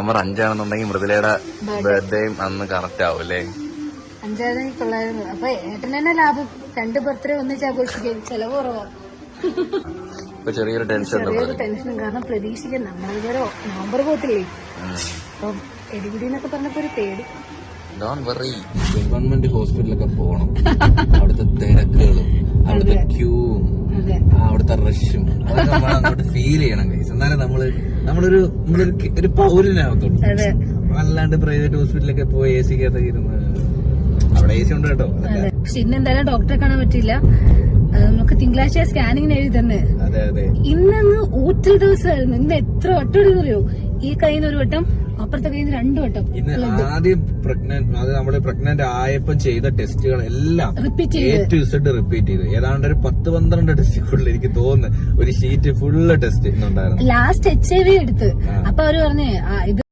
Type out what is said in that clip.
November 5 മൃദുലയുടെ ബർത്ത്ഡേയും അന്ന് correct ആവും അല്ലേ? 5 കൊള്ളായിരുന്നു. അപ്പൊ ഏട്ടൻ തന്നെ ലാഭം. 2 ബർത്ത്ഡേ ഒന്നിച്ച് ആഘോഷിക്കും. ചെലവ് കുറവാണ്. ഇപ്പൊ ചെറിയൊരു ടെൻഷൻ കാരണം പ്രതീക്ഷിക്കാം നമ്മളിതൊരു നവംബർ പോത്തില്ലേ. അപ്പം എടിപിടിന്നൊക്കെ പറഞ്ഞപ്പോ ഒരു പേടി. ഗവൺമെന്റ് ഹോസ്പിറ്റലൊക്കെ പോകണം. അവിടുത്തെ തിരക്കുകളും അവിടുത്തെ ക്യൂവും അവിടുത്തെ റഷും അതൊക്കെ നമ്മൾ അങ്ങോട്ട് ഫീൽ ചെയ്യണം ഗൈസ്. എന്നാലും നമ്മളൊരു പൗരനാകത്തുള്ളൂ. അല്ലാണ്ട് പ്രൈവറ്റ് ഹോസ്പിറ്റലൊക്കെ പോയി എ സിക്കകത്തൊക്കെ ഇരുന്ന് അവിടെ എ സി ഉണ്ട് കേട്ടോ. പക്ഷെ ഇന്ന് എന്തായാലും ഡോക്ടറെ കാണാൻ പറ്റില്ല. നമുക്ക് തിങ്കളാഴ്ച സ്കാനിങ്ങിന് എഴുതി തന്നെ. ഇന്നങ്ങ് ഊറ്റൽ ദിവസമായിരുന്നു. ഇന്ന് എത്ര വട്ടം എടുത്തറിയോ? ഈ കയ്യിൽ നിന്ന് 1 വട്ടം, അപ്പുറത്തെ കയ്യിൽ നിന്ന് 2 വട്ടം. ഇന്ന് ആദ്യം നമ്മള് പ്രഗ്നന്റ് ആയപ്പോ ചെയ്ത ടെസ്റ്റുകൾ എല്ലാം A to Z റിപ്പീറ്റ് ചെയ്തു. ഏതാണ്ട് ഒരു 10-12 ടെസ്റ്റുകളിൽ എനിക്ക് തോന്നുന്നു ഒരു ഷീറ്റ് ഫുള്ള് ടെസ്റ്റ് ഇന്നുണ്ടായിരുന്നു. ലാസ്റ്റ് HIV എടുത്ത്. അപ്പൊ അവര് പറഞ്ഞേ ഇത്